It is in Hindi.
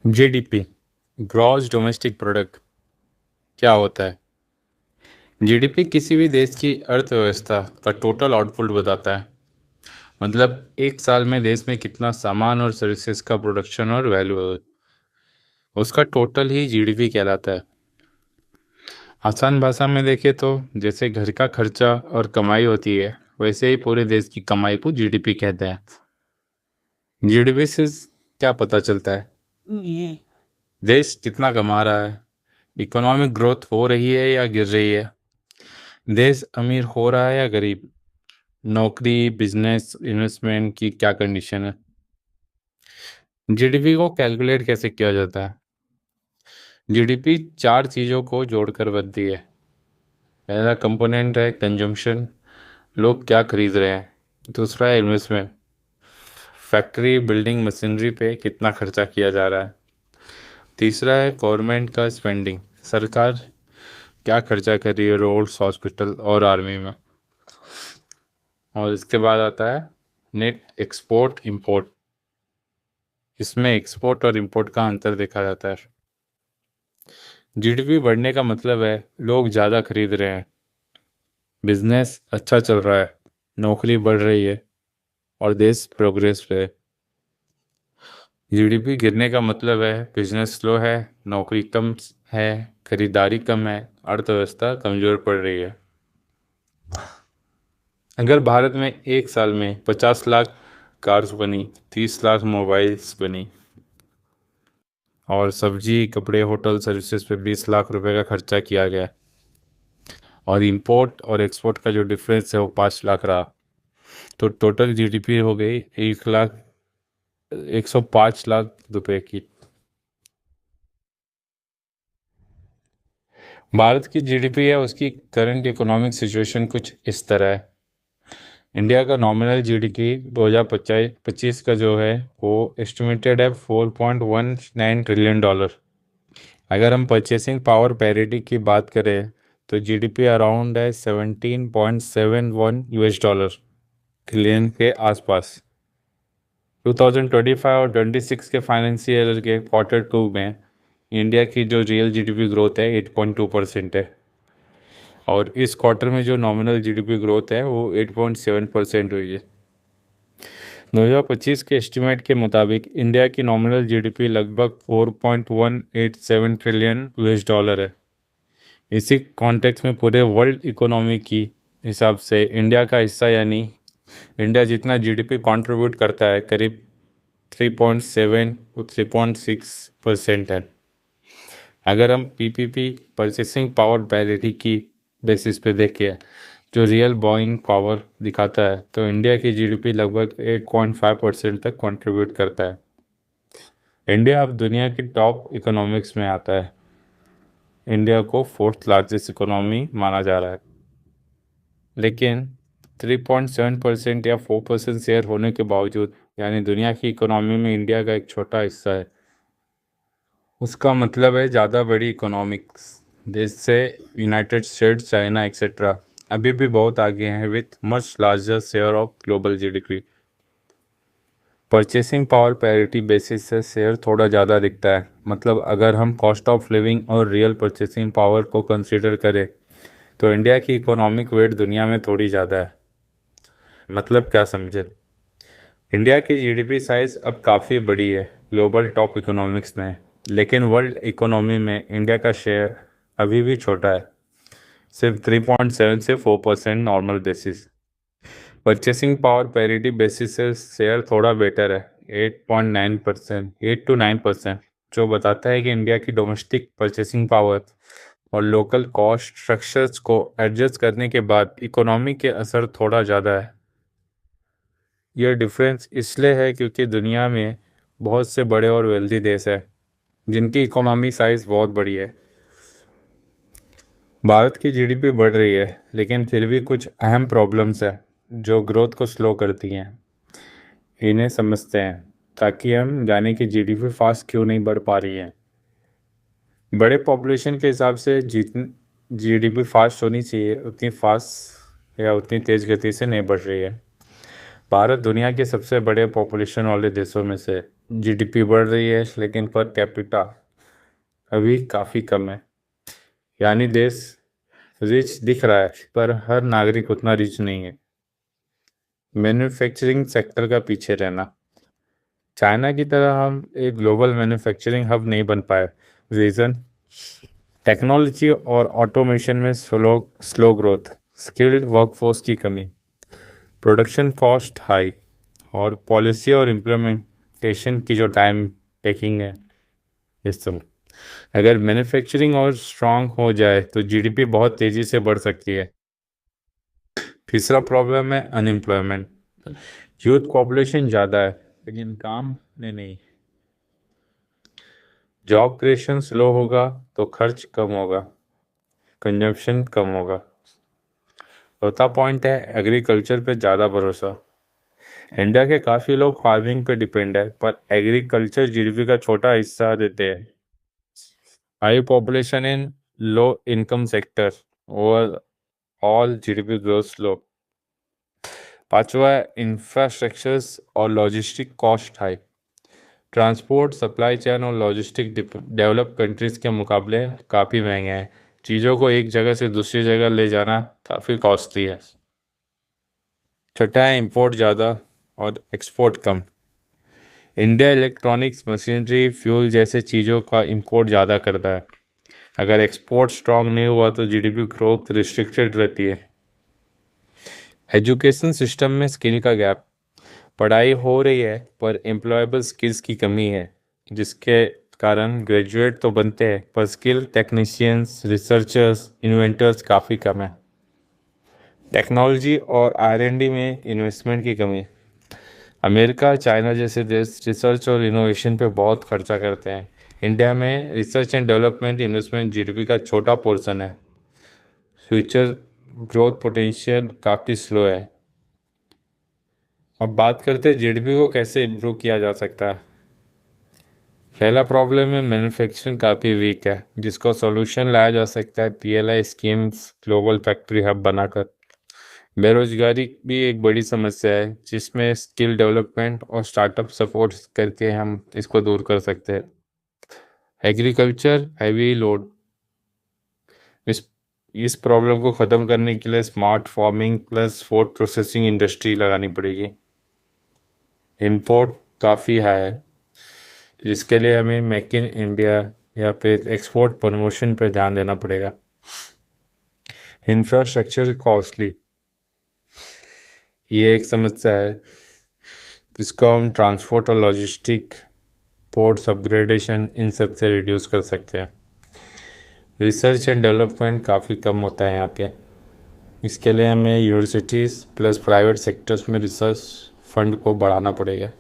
जीडीपी, ग्रॉस डोमेस्टिक प्रोडक्ट, क्या होता है? जीडीपी किसी भी देश की अर्थव्यवस्था का टोटल आउटपुट बताता है। मतलब एक साल में देश में कितना सामान और सर्विसेज का प्रोडक्शन और वैल्यू है, उसका टोटल ही जीडीपी कहलाता है। आसान भाषा में देखें तो जैसे घर का खर्चा और कमाई होती है, वैसे ही पूरे देश की कमाई को जीडीपी कहते हैं। जीडीपी से क्या पता चलता है? देश कितना कमा रहा है, इकोनॉमिक ग्रोथ हो रही है या गिर रही है, देश अमीर हो रहा है या गरीब, नौकरी, बिजनेस, इन्वेस्टमेंट की क्या कंडीशन है। जीडीपी को कैलकुलेट कैसे किया जाता है? जीडीपी चार चीज़ों को जोड़कर बनती है। पहला कंपोनेंट है कंजम्पशन, लोग क्या खरीद रहे हैं। दूसरा है इन्वेस्टमेंट, फैक्ट्री, बिल्डिंग, मशीनरी पे कितना खर्चा किया जा रहा है। तीसरा है गवर्नमेंट का स्पेंडिंग, सरकार क्या खर्चा कर रही है रोड्स, हॉस्पिटल और आर्मी में। और इसके बाद आता है नेट एक्सपोर्ट इंपोर्ट, इसमें एक्सपोर्ट और इंपोर्ट का अंतर देखा जाता है। जीडीपी बढ़ने का मतलब है लोग ज़्यादा खरीद रहे हैं, बिजनेस अच्छा चल रहा है, नौकरी बढ़ रही है और देश प्रोग्रेस पे है। जीडीपी गिरने का मतलब है बिजनेस स्लो है, नौकरी कम है, खरीदारी कम है, अर्थव्यवस्था कमज़ोर पड़ रही है। अगर भारत में एक साल में 50 लाख कार्स बनी, 30 लाख मोबाइल्स बनी और सब्जी, कपड़े, होटल, सर्विसेज पे 20 लाख रुपए का खर्चा किया गया और इंपोर्ट और एक्सपोर्ट का जो डिफरेंस है वो 5 लाख रहा, तो टोटल जीडीपी हो गई 105 लाख रुपए की। भारत की जीडीपी है, उसकी करंट इकोनॉमिक सिचुएशन कुछ इस तरह है। इंडिया का नॉमिनल जीडीपी 2025 का जो है वो एस्टिमेटेड है $4.19 ट्रिलियन। अगर हम परचेसिंग पावर पैरिटी की बात करें तो जीडीपी अराउंड है $17.71 ट्रिलियन के आसपास। 2025 और 26 के फाइनेंशियल के Q2 में इंडिया की जो रियल जीडीपी ग्रोथ है 8.2% है और इस क्वार्टर में जो नॉमिनल जीडीपी ग्रोथ है वो 8.7% हुई है। 2025 के एस्टिमेट के मुताबिक इंडिया की नॉमिनल जीडीपी लगभग $4.187 ट्रिलियन है। इसी कॉन्टेक्स्ट में पूरे वर्ल्ड इकोनॉमी की हिसाब से इंडिया का हिस्सा यानी इंडिया जितना जीडीपी कंट्रीब्यूट करता है करीब 3.7 to 3.6% है। अगर हम पीपीपी परचेसिंग पावर पैरिटी की बेसिस पे देखें जो रियल बॉइंग पावर दिखाता है तो इंडिया की जीडीपी लगभग 8.5% तक कंट्रीब्यूट करता है। इंडिया अब दुनिया की टॉप इकोनॉमिक्स में आता है। इंडिया को फोर्थ लार्जेस्ट इकोनॉमी माना जा रहा है, लेकिन 3.7% या 4% शेयर होने के बावजूद यानी दुनिया की इकोनॉमी में इंडिया का एक छोटा हिस्सा है। उसका मतलब है ज़्यादा बड़ी इकोनॉमिक्स देश से यूनाइटेड स्टेट्स, चाइना एक्सेट्रा अभी भी बहुत आगे हैं with much larger share of global GDP. Purchasing power parity basis से शेयर थोड़ा ज़्यादा दिखता है। मतलब अगर हम कॉस्ट ऑफ लिविंग और रियल परचेसिंग पावर को कंसीडर करें तो इंडिया की इकोनॉमिक वेट दुनिया में थोड़ी ज़्यादा है। मतलब क्या समझे? इंडिया की जीडीपी साइज अब काफ़ी बड़ी है ग्लोबल टॉप इकोनॉमिक्स में, लेकिन वर्ल्ड इकोनॉमी में इंडिया का शेयर अभी भी छोटा है, सिर्फ 3.7 से 4% normal basis. Purchasing power parity basis से शेयर थोड़ा बेटर है, 8.9%, 8 to 9%, जो बताता है कि इंडिया की डोमेस्टिक परचेसिंग पावर और लोकल कॉस्ट स्ट्रक्चर्स को एडजस्ट करने के बाद इकोनॉमी के असर थोड़ा ज़्यादा है। यह डिफरेंस इसलिए है क्योंकि दुनिया में बहुत से बड़े और वेल्दी देश हैं जिनकी इकोनॉमी साइज बहुत बड़ी है। भारत की जीडीपी बढ़ रही है लेकिन फिर भी कुछ अहम प्रॉब्लम्स हैं जो ग्रोथ को स्लो करती हैं। इन्हें समझते हैं ताकि हम जाने कि जीडीपी फास्ट क्यों नहीं बढ़ पा रही है। बड़े पॉपुलेशन के हिसाब से जितनी जीडीपी फास्ट होनी चाहिए उतनी फास्ट या उतनी तेज़ गति से नहीं बढ़ रही है। भारत दुनिया के सबसे बड़े पॉपुलेशन वाले देशों में से। जीडीपी बढ़ रही है लेकिन पर कैपिटा अभी काफ़ी कम है। यानी देश रिच दिख रहा है पर हर नागरिक उतना रिच नहीं है। मैन्युफैक्चरिंग सेक्टर का पीछे रहना। चाइना की तरह हम एक ग्लोबल मैन्युफैक्चरिंग हब नहीं बन पाए। रीज़न टेक्नोलॉजी और ऑटोमेशन में slow slow growth, skilled workforce की कमी, प्रोडक्शन कॉस्ट हाई और पॉलिसी और इम्प्लीमेंटेशन की जो टाइम टेकिंग है ये सब। अगर मैन्युफैक्चरिंग और स्ट्रांग हो जाए तो जीडीपी बहुत तेज़ी से बढ़ सकती है। तीसरा प्रॉब्लम है अनएम्प्लॉयमेंट। यूथ पॉपुलेशन ज़्यादा है लेकिन काम नहीं। जॉब क्रिएशन स्लो होगा तो खर्च कम होगा, कंजप्शन कम होगा। चौथा पॉइंट है एग्रीकल्चर पे ज़्यादा भरोसा। इंडिया के काफ़ी लोग फार्मिंग पे डिपेंड है पर एग्रीकल्चर जीडीपी का छोटा हिस्सा देते हैं। High population in low income sector, over all GDP growth slow. पांचवा है इंफ्रास्ट्रक्चर्स और logistic cost high. Transport, supply chain और लॉजिस्टिक डेवलप कंट्रीज़ के मुकाबले काफ़ी महंगे हैं। चीज़ों को एक जगह से दूसरी जगह ले जाना काफ़ी कॉस्टली है। छठा है इंपोर्ट ज़्यादा और एक्सपोर्ट कम। इंडिया इलेक्ट्रॉनिक्स, मशीनरी, फ्यूल जैसे चीज़ों का इंपोर्ट ज़्यादा करता है। अगर एक्सपोर्ट स्ट्रांग नहीं हुआ तो जीडीपी ग्रोथ रिस्ट्रिक्टेड रहती है। एजुकेशन सिस्टम में स्किल का गैप। पढ़ाई हो रही है पर एम्प्लॉयबल स्किल्स की कमी है, जिसके कारण ग्रेजुएट तो बनते हैं पर स्किल टेक्नीशियंस, रिसर्चर्स, इन्वेंटर्स काफ़ी कम है। टेक्नोलॉजी और आर&डी में इन्वेस्टमेंट की कमी। अमेरिका, चाइना जैसे देश रिसर्च और इनोवेशन पे बहुत खर्चा करते हैं। इंडिया में research and development investment GDP का छोटा पोर्शन है। फ्यूचर ग्रोथ पोटेंशियल काफ़ी स्लो है। अब बात करते हैं जीडीपी को कैसे इम्प्रूव किया जा सकता है। पहला प्रॉब्लम है मैन्युफैक्चरिंग काफ़ी वीक है, जिसको सॉल्यूशन लाया जा सकता है PLI schemes, global factory hub बनाकर। बेरोजगारी भी एक बड़ी समस्या है जिसमें स्किल डेवलपमेंट और स्टार्टअप सपोर्ट करके हम इसको दूर कर सकते हैं। Agriculture heavy load. इस इस प्रॉब्लम को ख़त्म करने के लिए smart farming plus food processing industry लगानी पड़ेगी। इंपोर्ट काफ़ी हाई है, जिसके लिए हमें मेक इन इंडिया या फिर एक्सपोर्ट प्रमोशन पर ध्यान देना पड़ेगा। इंफ्रास्ट्रक्चर कॉस्टली, ये एक समस्या है जिसको हम ट्रांसपोर्ट और लॉजिस्टिक, पोर्ट्स अपग्रेडेशन, इन सब से रिड्यूस कर सकते हैं। रिसर्च एंड डेवलपमेंट काफ़ी कम होता है यहाँ पे। इसके लिए हमें यूनिवर्सिटीज़ प्लस प्राइवेट सेक्टर्स में रिसर्च फंड को बढ़ाना पड़ेगा।